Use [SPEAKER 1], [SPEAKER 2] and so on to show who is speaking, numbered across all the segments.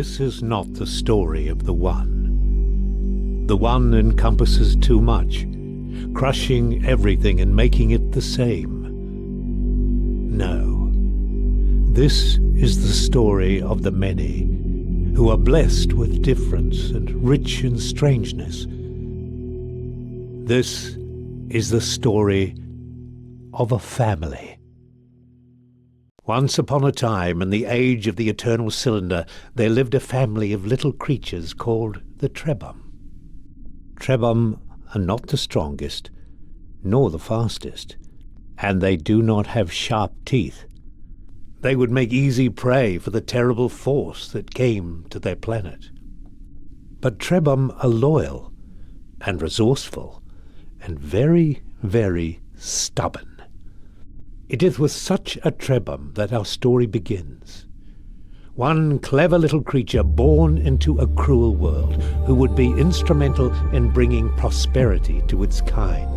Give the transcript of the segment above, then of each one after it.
[SPEAKER 1] This is not the story of the One. The One encompasses too much, crushing everything and making it the same. No, this is the story of the many, who are blessed with difference and rich in strangeness. This is the story of a family. Once upon a time, in the age of the eternal cylinder, there lived a family of little creatures called the Trebhum. Trebhum are not the strongest, nor the fastest, and they do not have sharp teeth. They would make easy prey for the terrible force that came to their planet. But Trebhum are loyal and resourceful and very, very stubborn. It is with such a Trebhum that our story begins. One clever little creature born into a cruel world who would be instrumental in bringing prosperity to its kind.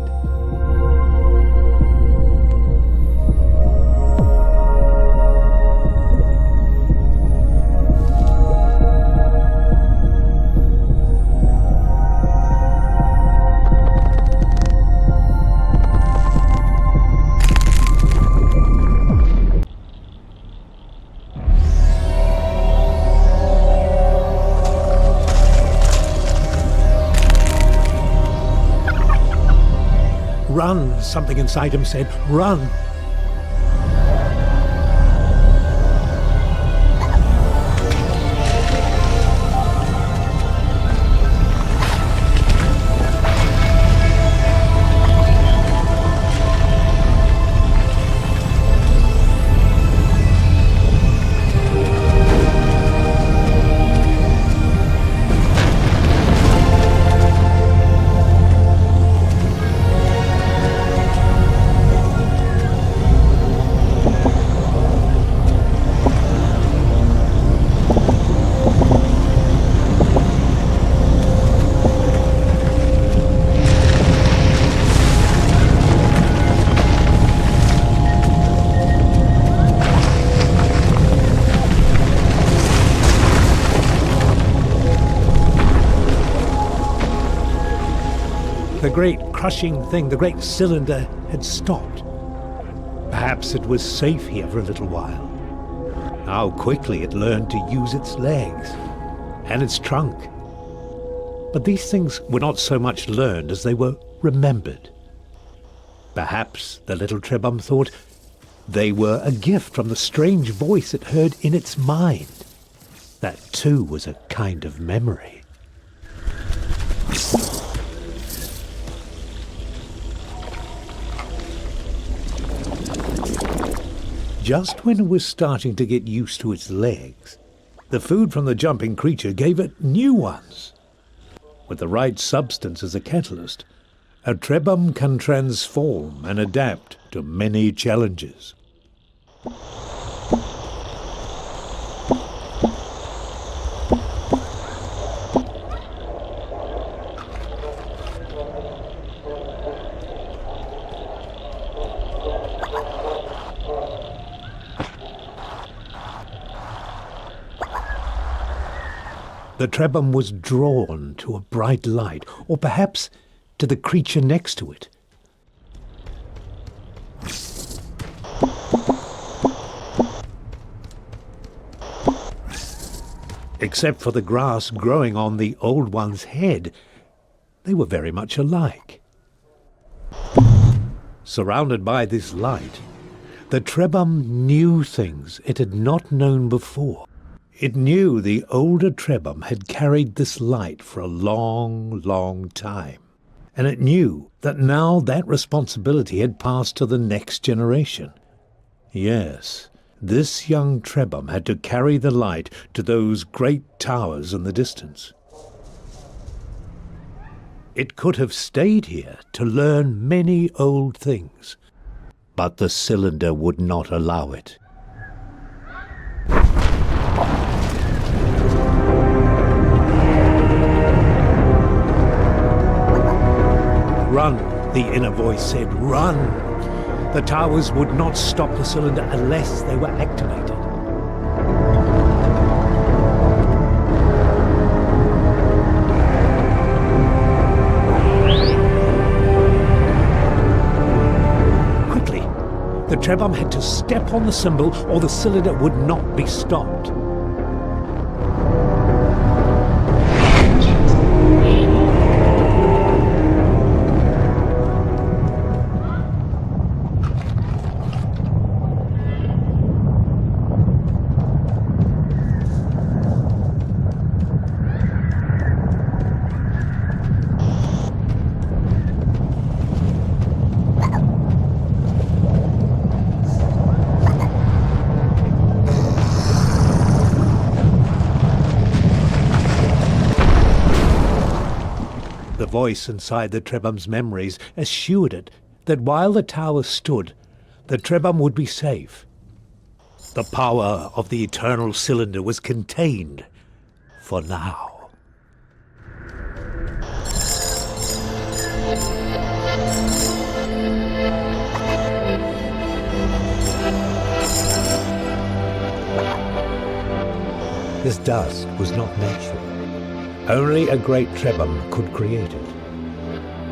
[SPEAKER 1] Run, something inside him said, run. The great crushing thing, the great cylinder, had stopped. Perhaps it was safe here for a little while. How quickly it learned to use its legs and its trunk. But these things were not so much learned as they were remembered. Perhaps the little Trebhum thought they were a gift from the strange voice it heard in its mind. That too was a kind of memory. Just when it was starting to get used to its legs, the food from the jumping creature gave it new ones. With the right substance as a catalyst, a Trebhum can transform and adapt to many challenges. The Trebhum was drawn to a bright light, or perhaps to the creature next to it. Except for the grass growing on the old one's head, they were very much alike. Surrounded by this light, the Trebhum knew things it had not known before. It knew the older Trebhum had carried this light for a long, long time, and it knew that now that responsibility had passed to the next generation. Yes, this young Trebhum had to carry the light to those great towers in the distance. It could have stayed here to learn many old things, but the cylinder would not allow it. Run, the inner voice said, run. The towers would not stop the cylinder unless they were activated. Trebham had to step on the symbol or the cylinder would not be stopped. The voice inside the Trebham's memories assured it that while the tower stood, the Trebham would be safe. The power of the eternal cylinder was contained for now. This dust was not natural. Only a great Trebham could create it.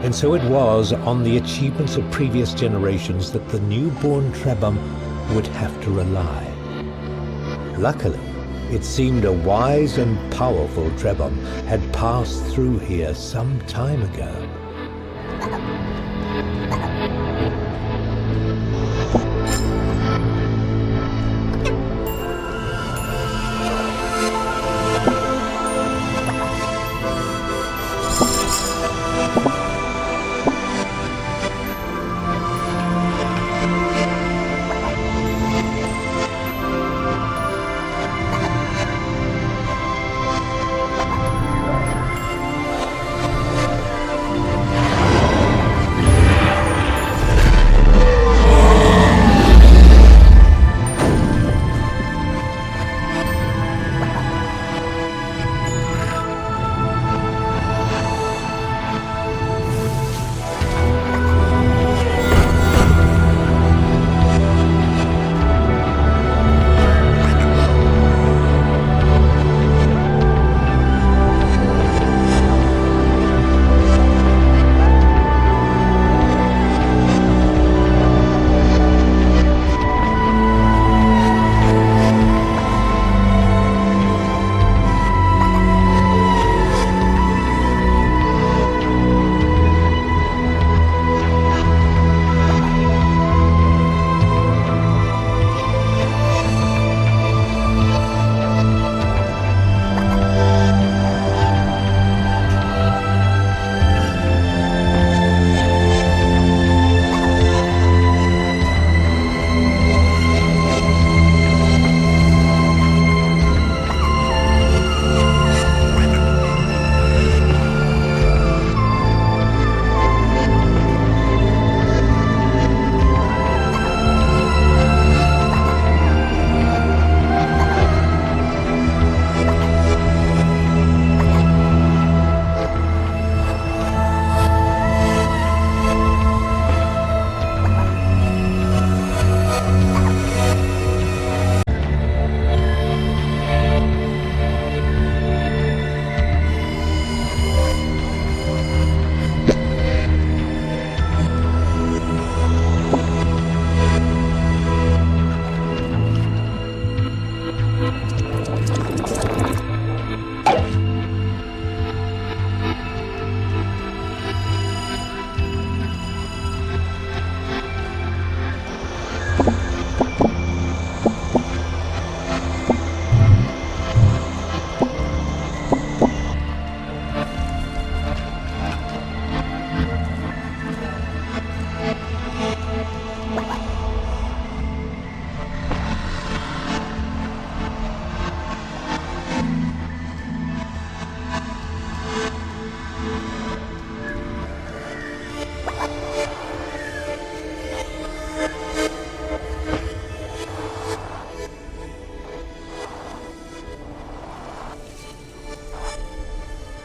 [SPEAKER 1] And so it was on the achievements of previous generations that the newborn Trebham would have to rely. Luckily, it seemed a wise and powerful Trebham had passed through here some time ago.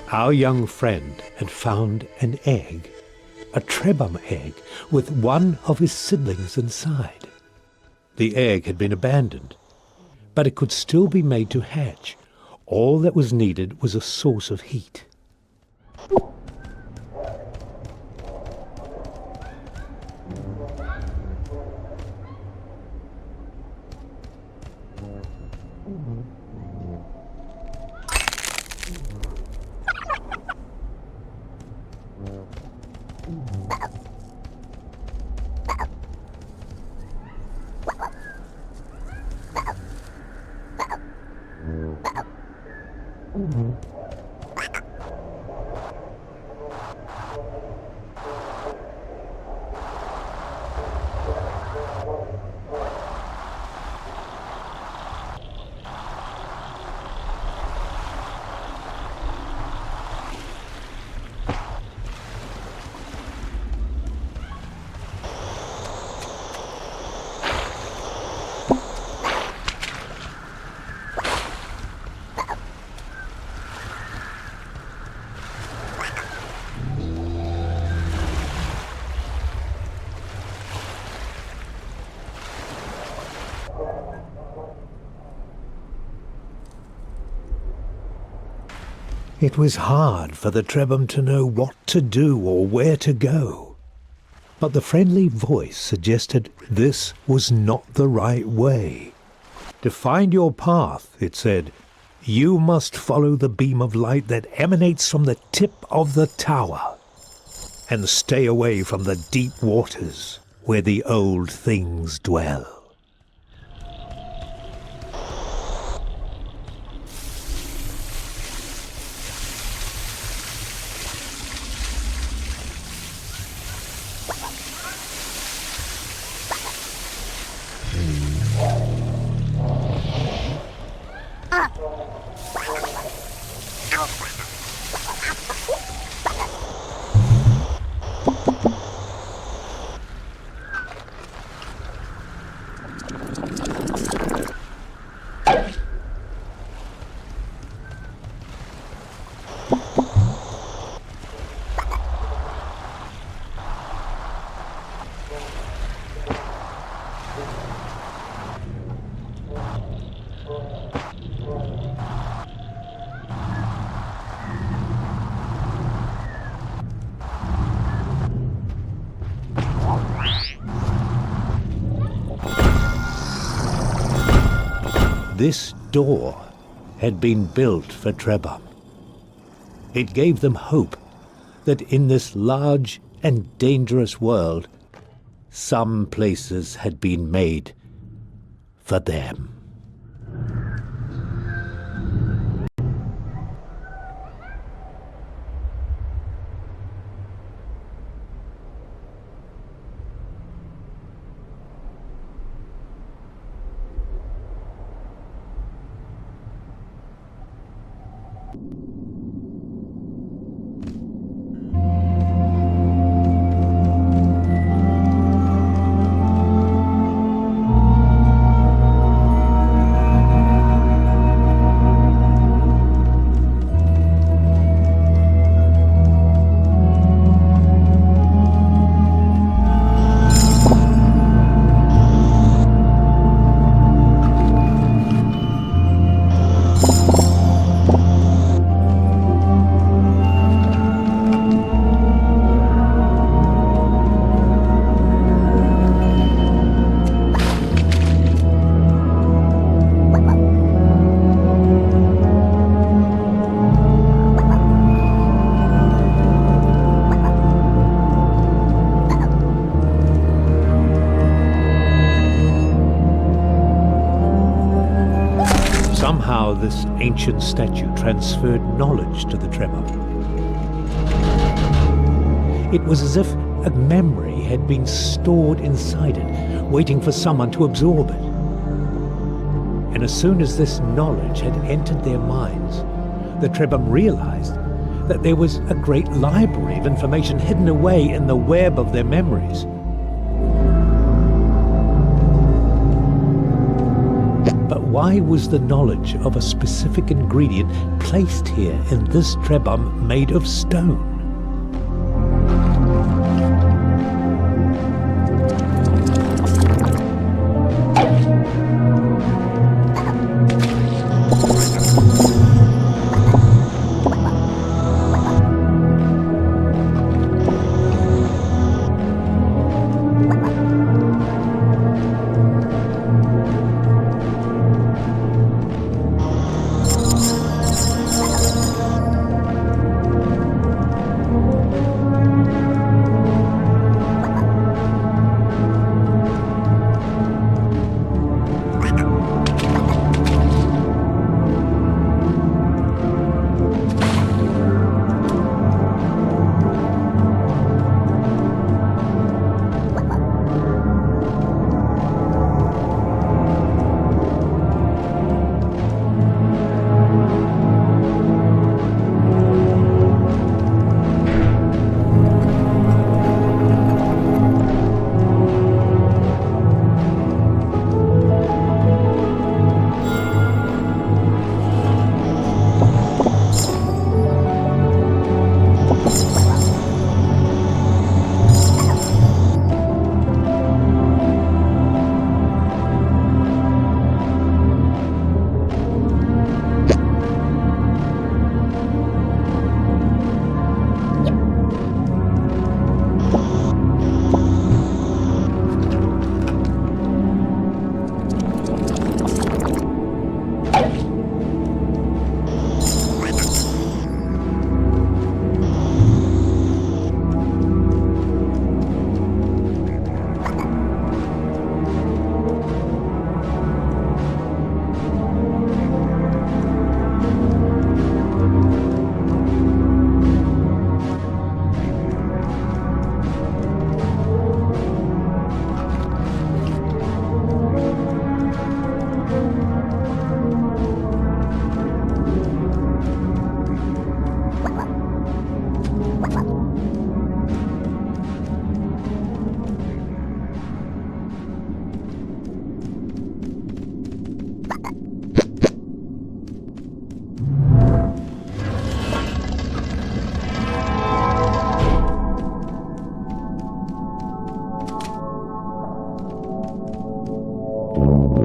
[SPEAKER 1] Our young friend had found an egg, a Trebham egg, with one of his siblings inside. The egg had been abandoned, but it could still be made to hatch. All that was needed was a source of heat. It was hard for the Trebham to know what to do or where to go. But the friendly voice suggested this was not the right way. To find your path, it said, you must follow the beam of light that emanates from the tip of the tower, and stay away from the deep waters where the old things dwell. This door had been built for Trebham. It gave them hope that in this large and dangerous world, some places had been made for them. Somehow this ancient statue transferred knowledge to the Trebham. It was as if a memory had been stored inside it, waiting for someone to absorb it. And as soon as this knowledge had entered their minds, the Trebham realized that there was a great library of information hidden away in the web of their memories. But why was the knowledge of a specific ingredient placed here in this Trebham made of stone?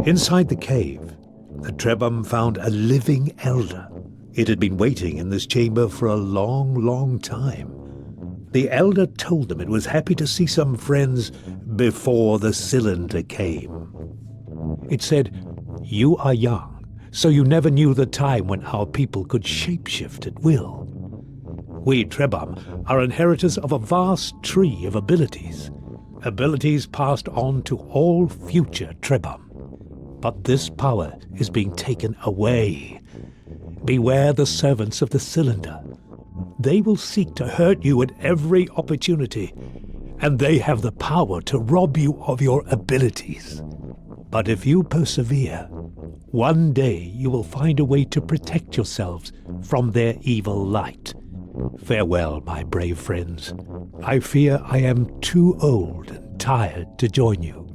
[SPEAKER 1] Inside the cave, the Trebhum found a living elder. It had been waiting in this chamber for a long, long time. The elder told them it was happy to see some friends before the cylinder came. It said, "You are young, so you never knew the time when our people could shapeshift at will. We Trebhum are inheritors of a vast tree of abilities passed on to all future Trebhum. But this power is being taken away. Beware the servants of the cylinder. They will seek to hurt you at every opportunity, and they have the power to rob you of your abilities. But if you persevere, one day you will find a way to protect yourselves from their evil light. Farewell, my brave friends. I fear I am too old and tired to join you.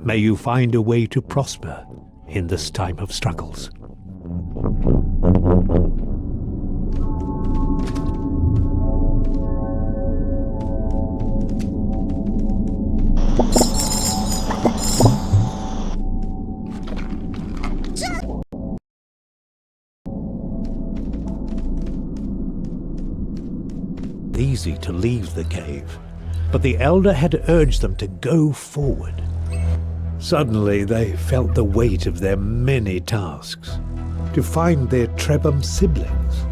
[SPEAKER 1] May you find a way to prosper in this time of struggles." Easy to leave the cave, but the elder had urged them to go forward. Suddenly they felt the weight of their many tasks, to find their Trebhum siblings,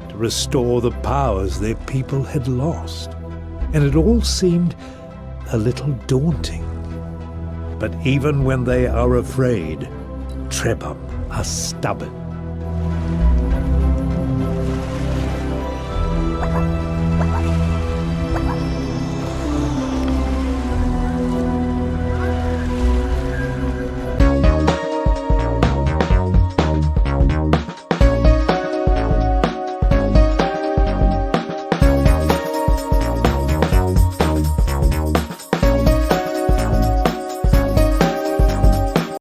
[SPEAKER 1] to restore the powers their people had lost, and it all seemed a little daunting. But even when they are afraid, Trebhum are stubborn.